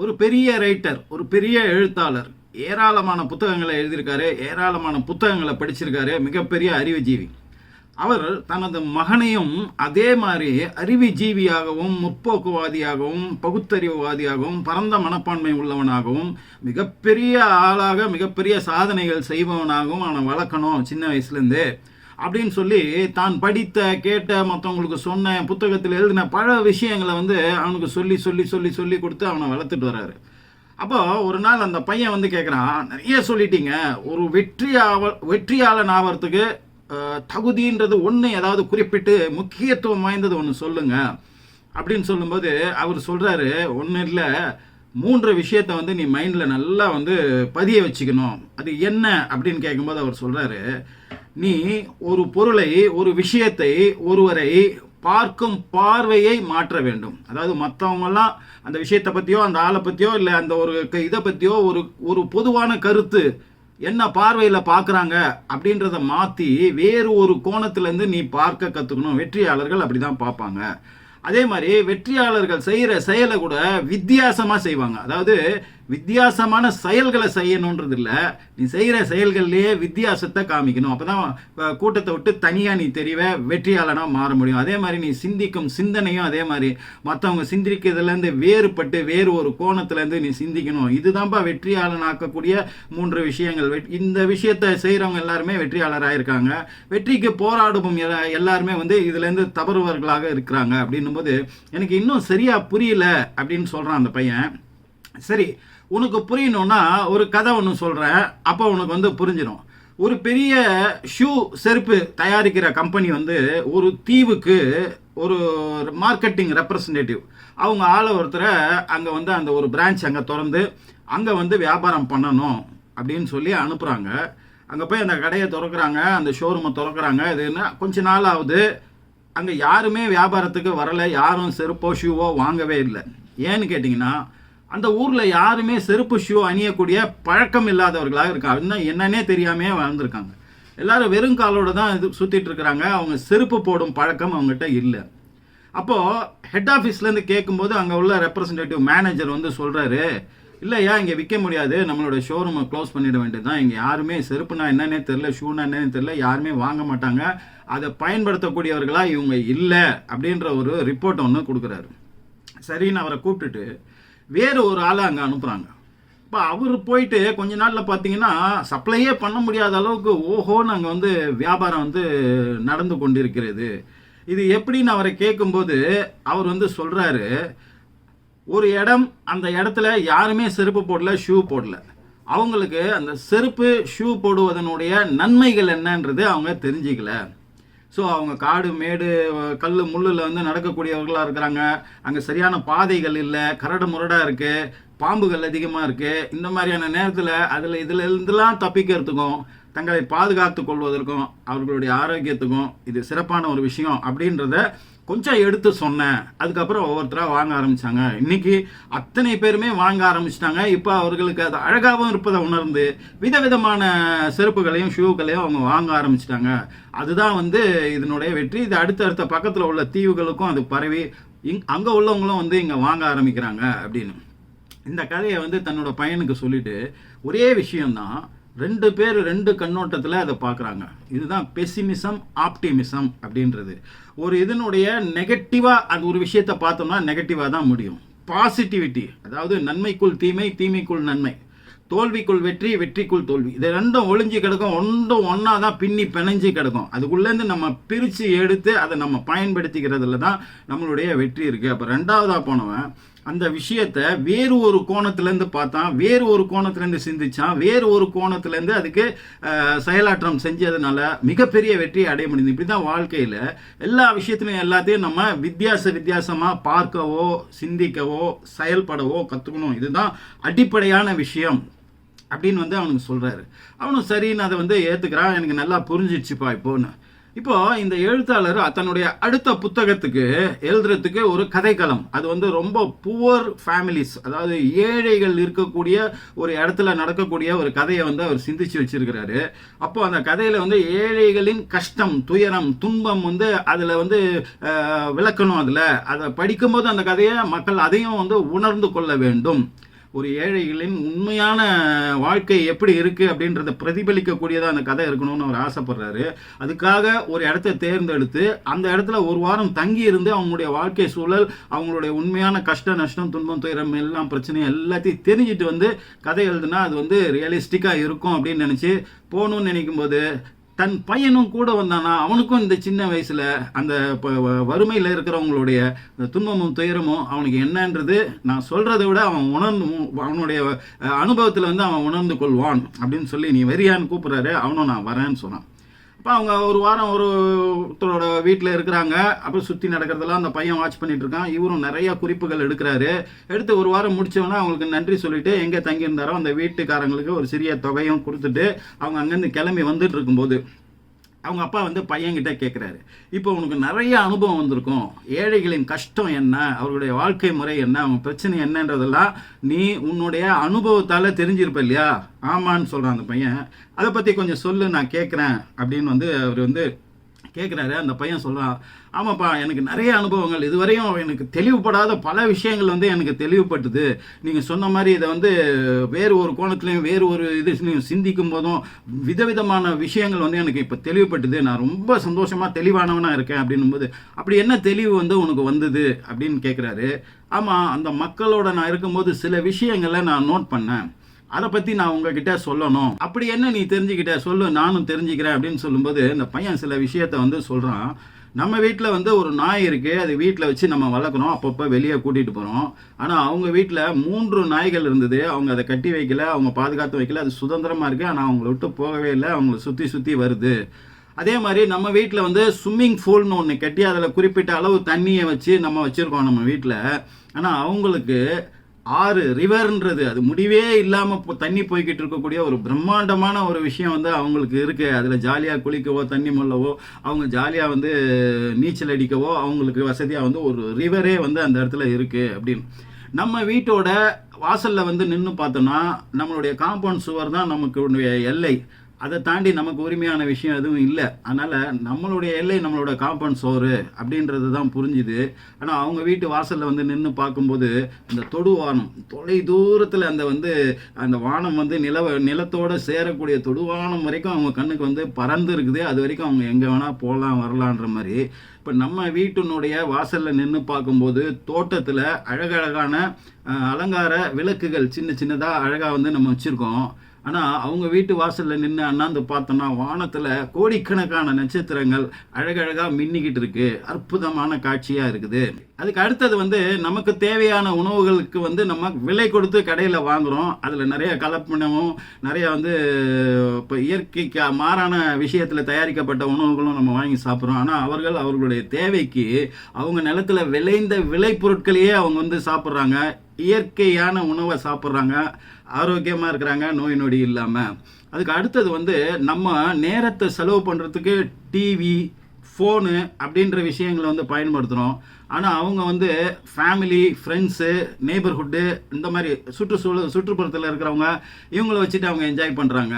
ஒரு பெரிய ரைட்டர், ஒரு பெரிய எழுத்தாளர். ஏராளமான புத்தகங்களை எழுதியிருக்காரு, ஏராளமான புத்தகங்களை படிச்சிருக்காரு. மிகப்பெரிய அறிவுஜீவி. அவர் தனது மகனையும் அதே மாதிரி அறிவுஜீவியாகவும், முற்போக்குவாதியாகவும், பகுத்தறிவுவாதியாகவும், பரந்த மனப்பான்மை உள்ளவனாகவும், மிகப்பெரிய ஆளாக, மிகப்பெரிய சாதனைகள் செய்பவனாகவும் அவனை வளர்க்கணும் சின்ன வயசுலேருந்து அப்படின்னு சொல்லி தான் படித்த, கேட்ட, மற்றவங்களுக்கு சொன்ன, புத்தகத்தில் எழுதின பல விஷயங்களை அவனுக்கு சொல்லி சொல்லி சொல்லி சொல்லி கொடுத்து அவனை வளர்த்துட்டு வர்றாரு. அப்போ ஒரு நாள் அந்த பையன் கேட்குறான், நிறைய சொல்லிட்டீங்க, ஒரு வெற்றியாளன் ஆகிறதுக்கு தகுதின்றது ஒன்று ஏதாவது குறிப்பிட்டு முக்கியத்துவம் வாய்ந்தது ஒன்று சொல்லுங்க அப்படின்னு சொல்லும்போது அவர் சொல்கிறாரு, ஒன்றும் இல்லை, 3 விஷயத்தை நீ மைண்டில் நல்லா பதிய வச்சுக்கணும். அது என்ன அப்படின்னு கேட்கும்போது அவர் சொல்கிறாரு, நீ ஒரு பொருளை, ஒரு விஷயத்தை, ஒருவரை பார்க்கும் பார்வையை மாற்ற வேண்டும். அதாவது மற்றவங்கெல்லாம் அந்த விஷயத்தை பற்றியோ, அந்த ஆளை பற்றியோ, இல்லை அந்த ஒரு இதை பற்றியோ ஒரு பொதுவான கருத்து என்ன பார்வையில் பார்க்குறாங்க அப்படின்றத மாற்றி வேறு ஒரு கோணத்துலேருந்து நீ பார்க்க கற்றுக்கணும். வெற்றியாளர்கள் அப்படி தான் பார்ப்பாங்க. அதே மாதிரி வெற்றியாளர்கள் செய்கிற செயலை கூட வித்தியாசமாக செய்வாங்க. அதாவது வித்தியாசமான செயல்களை செய்யணுன்றது இல்லை, நீ செய்கிற செயல்கள்லேயே வித்தியாசத்தை காமிக்கணும். அப்போ தான் கூட்டத்தை விட்டு தனியாக நீ தெரியவே வெற்றியாளனாக மாற முடியும். அதே மாதிரி நீ சிந்திக்கும் சிந்தனையும் அதே மாதிரி மற்றவங்க சிந்திக்கிறதுலேருந்து வேறுபட்டு வேறு ஒரு கோணத்துலேருந்து நீ சிந்திக்கணும். இதுதான்ப்பா வெற்றியாளனாக்கக்கூடிய 3 விஷயங்கள். இந்த விஷயத்தை செய்கிறவங்க எல்லாருமே வெற்றியாளராக இருக்காங்க. வெற்றிக்கு போராடும் எல்லாருமே இதுலேருந்து தவறுவர்களாக இருக்கிறாங்க அப்படின்னும் போது எனக்கு இன்னும் சரியாக புரியல அப்படின்னு சொல்கிறான் அந்த பையன். சரி, உனக்கு புரியணும்னா ஒரு கதை ஒன்று சொல்கிறேன், அப்போ உனக்கு புரிஞ்சிடும். ஒரு பெரிய செருப்பு தயாரிக்கிற கம்பெனி ஒரு தீவுக்கு ஒரு மார்க்கெட்டிங் ரெப்ரசன்டேட்டிவ் அவங்க ஒருத்தரை அங்கே அந்த ஒரு பிரான்ச் அங்கே திறந்து அங்கே வியாபாரம் பண்ணணும் அப்படின்னு சொல்லி அனுப்புகிறாங்க. அங்கே போய் அந்த கடையை திறக்கிறாங்க, அந்த ஷோரூமை திறக்கிறாங்க. இதுன்னா கொஞ்ச நாள் ஆகுது, அங்கே யாருமே வியாபாரத்துக்கு வரலை, யாரும் செருப்போ ஷூவோ வாங்கவே இல்லை. ஏன்னு கேட்டிங்கன்னா அந்த ஊரில் யாருமே செருப்பு ஷூ அணியக்கூடிய பழக்கம் இல்லாதவர்களாக இருக்காங்க. என்னன்னே தெரியாமே வாழ்ந்துருக்காங்க. எல்லாரும் வெறும் காலோடு தான் சுற்றிட்டு இருக்கிறாங்க. அவங்க செருப்பு போடும் பழக்கம் அவங்ககிட்ட இல்லை. அப்போது ஹெட் ஆஃபீஸ்லேருந்து கேட்கும்போது அங்கே உள்ள ரெப்ரசன்டேட்டிவ் மேனேஜர் சொல்கிறாரு, இல்லையா இங்கே விற்க முடியாது, நம்மளோட ஷோரூமை க்ளோஸ் பண்ணிட வேண்டியது தான். இங்கே யாருமே செருப்புனா என்னன்னே தெரில, ஷூனா என்னன்னு தெரில, யாருமே வாங்க மாட்டாங்க, அதை பயன்படுத்தக்கூடியவர்களாக இவங்க இல்லை அப்படின்ற ஒரு ரிப்போர்ட் ஒன்று கொடுக்குறாரு. சரின்னு அவரை கூப்பிட்டுட்டு வேறு ஒரு ஆளை அங்கே அனுப்புகிறாங்க. இப்போ அவர் போயிட்டு கொஞ்ச நாளில் பார்த்தீங்கன்னா சப்ளையே பண்ண முடியாத அளவுக்கு ஓஹோன்னு அங்கே வியாபாரம் நடந்து கொண்டிருக்கிறது. இது எப்படின்னு அவரை கேட்கும்போது அவர் சொல்கிறாரு, ஒரு இடம், அந்த இடத்துல யாருமே செருப்பு போடல, ஷூ போடல. அவங்களுக்கு அந்த செருப்பு ஷூ போடுவதனுடைய நன்மைகள் என்னன்றது அவங்க தெரிஞ்சிக்கல. ஸோ அவங்க காடு மேடு கல் முள்ளில் நடக்கக்கூடியவர்களாக இருக்கிறாங்க. அங்கே சரியான பாதைகள் இல்லை, கரடு முரடாக இருக்குது, பாம்புகள் அதிகமாக இருக்குது. இந்த மாதிரியான நேரத்தில் இதில் இருந்தெல்லாம் தப்பிக்கிறதுக்கும் தங்களை பாதுகாத்து கொள்வதற்கும் அவர்களுடைய ஆரோக்கியத்துக்கும் இது சிறப்பான ஒரு விஷயம் அப்படின்றத கொஞ்சம் எடுத்து சொன்னேன். அதுக்கப்புறம் ஒவ்வொருத்தராக வாங்க ஆரம்பித்தாங்க. இன்றைக்கி அத்தனை பேருமே வாங்க ஆரம்பிச்சிட்டாங்க. இப்போ அவர்களுக்கு அது அழகாகவும் இருப்பதை உணர்ந்து விதவிதமான செருப்புகளையும் ஷூக்களையும் அவங்க வாங்க ஆரம்பிச்சிட்டாங்க. அதுதான் இதனுடைய வெற்றி. இது அடுத்தடுத்த பக்கத்தில் உள்ள தீவுகளுக்கும் அது பரவி அங்கே உள்ளவங்களும் இங்கே வாங்க ஆரம்பிக்கிறாங்க அப்படின்னு இந்த கதையை தன்னோட பையனுக்கு சொல்லிட்டு ஒரே விஷயம்தான், 2 பேர் 2 கண்ணோட்டத்தில் அதை பார்க்குறாங்க. இதுதான் பெசிமிசம், ஆப்டிமிசம் அப்படின்றது. ஒரு இதனுடைய நெகட்டிவாக அது ஒரு விஷயத்தை பார்த்தோம்னா நெகட்டிவாக தான் முடியும். பாசிட்டிவிட்டி, அதாவது நன்மைக்குள் தீமை, தீமைக்குள் நன்மை, தோல்விக்குள் வெற்றி, வெற்றிக்குள் தோல்வி, இது 2 ஒளிஞ்சு கிடக்கும். ஒன்றா தான் பின்னி பிணைஞ்சு கிடக்கும். அதுக்குள்ளேருந்து நம்ம பிரித்து எடுத்து அதை நம்ம பயன்படுத்திக்கிறதுல தான் நம்மளுடைய வெற்றி இருக்குது. அப்போ 2வதாக போனவன் அந்த விஷயத்தை வேறு ஒரு கோணத்துலேருந்து பார்த்தான், வேறு ஒரு கோணத்துலேருந்து சிந்திச்சான், வேறு ஒரு கோணத்துலேருந்து அதுக்கு செயலாற்றம் செஞ்சதுனால மிகப்பெரிய வெற்றியை அடைய முடியுது. இப்படி தான் வாழ்க்கையில் எல்லா விஷயத்துலையும் எல்லாத்தையும் நம்ம வித்தியாசமாக பார்க்கவோ, சிந்திக்கவோ, செயல்படவோ கற்றுக்கணும். இதுதான் அடிப்படையான விஷயம் அப்படின்னு அவனுக்கு சொல்கிறாரு. அவனும் சரின்னு அதை ஏற்றுக்கிறான். எனக்கு நல்லா புரிஞ்சிடுச்சுப்பா இப்போன்னு. இப்போ இந்த எழுத்தாளர் தன்னுடைய அடுத்த புத்தகத்துக்கு எழுதுறதுக்கு ஒரு கதைக்களம், அது ரொம்ப புவர் ஃபேமிலிஸ், அதாவது ஏழைகள் இருக்கக்கூடிய ஒரு இடத்துல நடக்கக்கூடிய ஒரு கதையை அவர் சிந்திச்சு வச்சிருக்கிறாரு. அப்போ அந்த கதையில ஏழைகளின் கஷ்டம், துயரம், துன்பம் அதில் விளக்கணும். அதில் அதை படிக்கும்போது அந்த கதையை மக்கள் அதையும் உணர்ந்து கொள்ள வேண்டும். ஒரு ஏழைகளின் உண்மையான வாழ்க்கை எப்படி இருக்குது அப்படின்றத பிரதிபலிக்கக்கூடியதாக அந்த கதை இருக்கணும்னு அவர் ஆசைப்படுறாரு. அதுக்காக ஒரு இடத்த தேர்ந்தெடுத்து அந்த இடத்துல ஒரு வாரம் தங்கி இருந்து அவங்களுடைய வாழ்க்கை சூழல், அவங்களுடைய உண்மையான கஷ்ட நஷ்டம் துன்பம் துயரம் எல்லாம் பிரச்சனை எல்லாத்தையும் தெரிஞ்சுட்டு வந்து கதை எழுதுனா அது வந்து ரியலிஸ்டிக்காக இருக்கும் அப்படின்னு நினச்சி போகணும்னு நினைக்கும் போது தன் பையனும் கூட வந்தானா அவனுக்கும் இந்த சின்ன வயசில் அந்த வறுமையில் இருக்கிறவங்களுடைய துன்பமும் துயரமும் அவனுக்கு என்னன்றது நான் சொல்கிறத விட அவன் அவனுடைய அனுபவத்தில் வந்து அவன் உணர்ந்து கொள்வான் அப்படின்னு சொல்லி நீ வரியான்னு கூப்பிட்றாரு. அவனும் நான் வரேன்னு சொன்னான். அப்போ அவங்க ஒரு வாரம் ஒருத்தரோட வீட்டில் இருக்கிறாங்க. அப்புறம் சுற்றி நடக்கிறதெல்லாம் அந்த பையன் வாட்ச் பண்ணிட்டு இருக்கான். இவரும் நிறைய குறிப்புகள் எடுக்கிறாரு. எடுத்து ஒரு வாரம் முடிச்சவொன்னே அவங்களுக்கு நன்றி சொல்லிட்டு எங்கே தங்கியிருந்தாரோ அந்த வீட்டுக்காரங்களுக்கு ஒரு சிறிய தொகையும் கொடுத்துட்டு அவங்க அங்கேருந்து கிளம்பி வந்துட்டு இருக்கும்போது அவங்க அப்பா வந்து பையன்கிட்ட கேட்குறாரு, இப்போ உனக்கு நிறைய அனுபவம் வந்திருக்கும், ஏழைகளின் கஷ்டம் என்ன, அவருடைய வாழ்க்கை முறை என்ன, அவங்க பிரச்சனை என்னன்றதெல்லாம் நீ உன்னுடைய அனுபவத்தால் தெரிஞ்சிருப்ப இல்லையா? ஆமான்னு சொல்கிறான் அந்த பையன். அதை பற்றி கொஞ்சம் சொல்லு, நான் கேட்குறேன் அப்படின்னு வந்து அவர் வந்து கேட்குறாரு. அந்த பையன் சொல்கிறான், ஆமாப்பா எனக்கு நிறைய அனுபவங்கள், இதுவரையும் எனக்கு தெளிவுபடாத பல விஷயங்கள் வந்து எனக்கு தெளிவுபட்டுது. நீங்கள் சொன்ன மாதிரி இதை வந்து வேறு ஒரு கோணத்துலையும் வேறு ஒரு இதுலையும் சிந்திக்கும் போதும் விதவிதமான விஷயங்கள் வந்து எனக்கு இப்போ தெளிவுபட்டுது. நான் ரொம்ப சந்தோஷமாக தெளிவானவனாக இருக்கேன் அப்படின்னும்போது, அப்படி என்ன தெளிவு வந்து உனக்கு வந்தது அப்படின்னு கேட்குறாரு. ஆமாம், அந்த மக்களோட நான் இருக்கும்போது சில விஷயங்களை நான் நோட் பண்ணேன், அதை பற்றி நான் உங்ககிட்ட சொல்லணும். அப்படி என்ன நீ தெரிஞ்சுக்கிட்ட சொல்லு, நானும் தெரிஞ்சுக்கிறேன் அப்படின்னு சொல்லும்போது இந்த பையன் சில விஷயத்த வந்து சொல்கிறான். நம்ம வீட்டில் வந்து ஒரு நாய் இருக்குது, அது வீட்டில் வச்சு நம்ம வளர்க்குறோம், அப்பப்போ வெளியே கூட்டிகிட்டு போகிறோம். ஆனால் அவங்க வீட்டில் 3 நாய்கள் இருந்தது. அவங்க அதை கட்டி வைக்கல, அவங்க பாதுகாத்து வைக்கல, அது சுதந்திரமாக இருக்குது. ஆனால் அவங்கள விட்டு போகவே இல்லை, அவங்கள சுற்றி சுற்றி வருது. அதே மாதிரி நம்ம வீட்டில் வந்து ஸ்விம்மிங் பூல்னு ஒன்று கட்டி அதில் குறிப்பிட்ட அளவு தண்ணியை வச்சு நம்ம வச்சுருக்கோம் நம்ம வீட்டில். ஆனால் அவங்களுக்கு ஆறு ரிவர்ன்றது அது முடிவே இல்லாமல் தண்ணி போய்கிட்டு இருக்கக்கூடிய ஒரு பிரம்மாண்டமான ஒரு விஷயம் வந்து அவங்களுக்கு இருக்குது. அதில் ஜாலியாக குளிக்கவோ தண்ணி மொல்லவோ அவங்க ஜாலியாக வந்து நீச்சல் அடிக்கவோ அவங்களுக்கு வசதியாக வந்து ஒரு ரிவரே வந்து அந்த இடத்துல இருக்குது அப்படின்னு. நம்ம வீட்டோட வாசலில் வந்து நின்று பார்த்தோம்னா நம்மளுடைய காம்பவுண்ட் சுவர் தான் நமக்கு எல்லை. அதை தாண்டி நமக்கு உரிமையான விஷயம் எதுவும் இல்லை. அதனால் நம்மளுடைய எல்லை நம்மளோட காம்பவுண்ட் சோறு அப்படின்றது தான் புரிஞ்சுது. ஆனால் அவங்க வீட்டு வாசலில் வந்து நின்று பார்க்கும்போது இந்த தொடுவானம் தொலை தூரத்தில் அந்த வானம் வந்து நிலத்தோடு சேரக்கூடிய தொடுவானம் வரைக்கும் அவங்க கண்ணுக்கு வந்து பறந்து இருக்குது. அது வரைக்கும் அவங்க எங்கே வேணால் போகலாம் வரலான்ற மாதிரி. இப்போ நம்ம வீட்டினுடைய வாசலில் நின்று பார்க்கும்போது தோட்டத்தில் அழகழகான அலங்கார விளக்குகள் சின்ன சின்னதாக அழகாக வந்து நம்ம வச்சுருக்கோம். ஆனால் அவங்க வீட்டு வாசலில் நின்று அண்ணாந்து பார்த்தோம்னா வானத்தில் கோடிக்கணக்கான நட்சத்திரங்கள் அழகழகாக மின்னிக்கிட்டு இருக்கு. அற்புதமான காட்சியாக இருக்குது. அதுக்கு அடுத்தது வந்து நமக்கு தேவையான உணவுகளுக்கு வந்து நம்ம விலை கொடுத்து கடையில் வாங்குகிறோம். அதில் நிறைய கலப்பணமும் நிறைய வந்து இப்போ இயற்கைக்கு மாறான விஷயத்தில் தயாரிக்கப்பட்ட உணவுகளும் நம்ம வாங்கி சாப்பிட்றோம். ஆனால் அவர்களுடைய தேவைக்கு அவங்க நிலத்தில் விளைந்த விளைபொருட்களையே அவங்க வந்து சாப்பிட்றாங்க. இயற்கையான உணவை சாப்பிட்றாங்க, ஆரோக்கியமாக இருக்கிறாங்க, நோய் நொடி இல்லாமல். அதுக்கு அடுத்தது வந்து நம்ம நேரத்தை செலவு பண்ணுறதுக்கு டிவி ஃபோனு அப்படின்ற விஷயங்களை வந்து பயன்படுத்துகிறோம். ஆனால் அவங்க வந்து ஃபேமிலி ஃப்ரெண்ட்ஸு நெய்பர்ஹுட்டு இந்த மாதிரி சுற்றுப்புறத்தில் இருக்கிறவங்க இவங்கள வச்சுட்டு அவங்க என்ஜாய் பண்ணுறாங்க.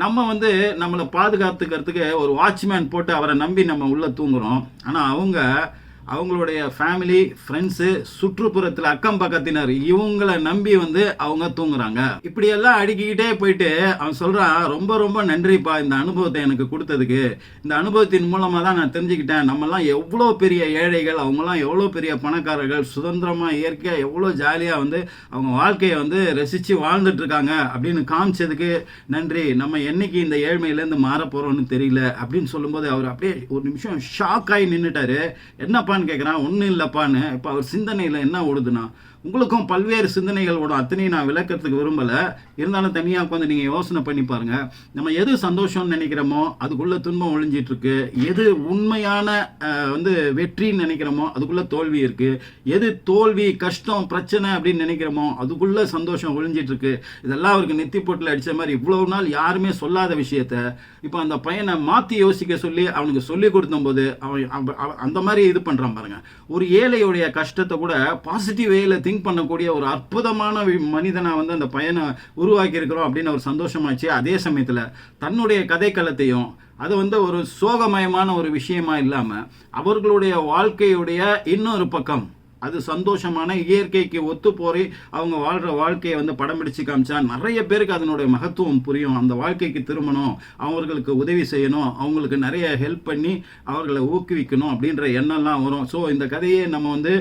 நம்ம வந்து நம்மளை பாதுகாத்துக்கிறதுக்கு ஒரு வாட்ச்மேன் போட்டு அவரை நம்பி நம்ம உள்ளே தூங்குகிறோம். ஆனால் அவங்களுடைய ஃபேமிலி ஃப்ரெண்ட்ஸு சுற்றுப்புறத்தில் அக்கம் பக்கத்தினர் இவங்களை நம்பி வந்து அவங்க தூங்குறாங்க. இப்படியெல்லாம் அடுக்கிக்கிட்டே போயிட்டு அவன் சொல்கிறான், ரொம்ப ரொம்ப நன்றிப்பா இந்த அனுபவத்தை எனக்கு கொடுத்ததுக்கு. இந்த அனுபவத்தின் மூலமாக தான் நான் தெரிஞ்சுக்கிட்டேன் நம்மலாம் எவ்வளோ பெரிய ஏழைகள், அவங்களாம் எவ்வளோ பெரிய பணக்காரர்கள், சுதந்திரமாக இயற்கையாக எவ்வளோ ஜாலியாக வந்து அவங்க வாழ்க்கையை வந்து ரசித்து வாழ்ந்துட்டுருக்காங்க அப்படின்னு காமிச்சதுக்கு நன்றி. நம்ம என்னைக்கு இந்த ஏழ்மையிலேருந்து மாற போகிறோன்னு தெரியல அப்படின்னு சொல்லும்போது அவர் அப்படியே ஒரு நிமிஷம் ஷாக் ஆகி நின்றுட்டாரு. என்னப்பா கேட்குறான். ஒன்றும் இல்லைப்பான்னு. இப்போ அவர் சிந்தனையில் என்ன ஓடுதுன்னா, உங்களுக்கும் பல்வேறு சிந்தனைகள் ஓடும். அத்தனையும் நான் விளக்கிறதுக்கு விரும்பலை. இருந்தாலும் தனியாக உட்காந்து நீங்கள் யோசனை பண்ணி பாருங்கள். நம்ம எது சந்தோஷம்னு நினைக்கிறோமோ அதுக்குள்ளே துன்பம் ஒழிஞ்சிட்ருக்கு. எது உண்மையான வந்து வெற்றின்னு நினைக்கிறோமோ அதுக்குள்ளே தோல்வி இருக்குது. எது தோல்வி கஷ்டம் பிரச்சனை அப்படின்னு நினைக்கிறோமோ அதுக்குள்ளே சந்தோஷம் ஒழிஞ்சிட்ருக்கு. இதெல்லாம் அவருக்கு நெத்தி போட்டில் அடித்த மாதிரி இவ்வளவு நாள் யாருமே சொல்லாத விஷயத்த இப்போ அந்த பையனை மாற்றி யோசிக்க சொல்லி அவனுக்கு சொல்லி கொடுத்தம்போது அவன் அந்த மாதிரி இது பண்ணுறான் பாருங்க. ஒரு ஏழையுடைய கஷ்டத்தை கூட பாசிட்டிவ் வேல திங்க் பண்ணக்கூடிய ஒரு அற்புதமான மனிதனை வந்து அந்த பையனை உருவாக்கி இருக்கிறோம் அப்படின்னு ஒரு சந்தோஷமாச்சு. அதே சமயத்தில் தன்னுடைய கதைக்களத்தையும் அது வந்து ஒரு சோகமயமான ஒரு விஷயமா இல்லாமல் அவர்களுடைய வாழ்க்கையுடைய இன்னொரு பக்கம் அது சந்தோஷமான இயற்கைக்கு ஒத்து போய் அவங்க வாழ்கிற வாழ்க்கையை வந்து படம் பிடிச்சு காமிச்சா நிறைய பேருக்கு அதனுடைய மகத்துவம் புரியும். அந்த வாழ்க்கைக்கு திரும்பணும், அவர்களுக்கு உதவி செய்யணும், அவங்களுக்கு நிறைய ஹெல்ப் பண்ணி அவர்களை ஊக்குவிக்கணும் அப்படின்ற எண்ணம்லாம் வரும். ஸோ இந்த கதையை நம்ம வந்து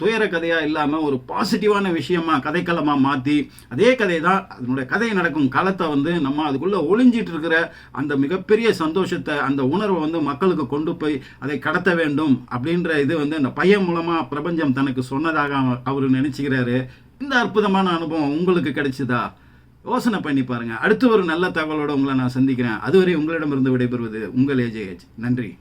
துயர கதையாக இல்லாமல் ஒரு பாசிட்டிவான விஷயமா கதைக்களமாக மாற்றி அதே கதை தான் அதனுடைய கதை நடக்கும் களத்தை வந்து நம்ம அதுக்குள்ளே ஒளிஞ்சிட்டு இருக்கிற அந்த மிகப்பெரிய சந்தோஷத்தை, அந்த உணர்வை வந்து மக்களுக்கு கொண்டு போய் அதை கடத்த வேண்டும் அப்படின்ற இது வந்து அந்த பையன் மூலமாக பிரபஞ்சம் தனக்கு சொன்னதாக அவர் நினைச்சுக்கிறாரு. இந்த அற்புதமான அனுபவம் உங்களுக்கு கிடைச்சதா? யோசனை பண்ணி பாருங்க. அடுத்து ஒரு நல்ல தகவலோட உங்களை நான் சந்திக்கிறேன். அதுவரை உங்களிடமிருந்து விடைபெறுவது உங்கள் AJH. நன்றி.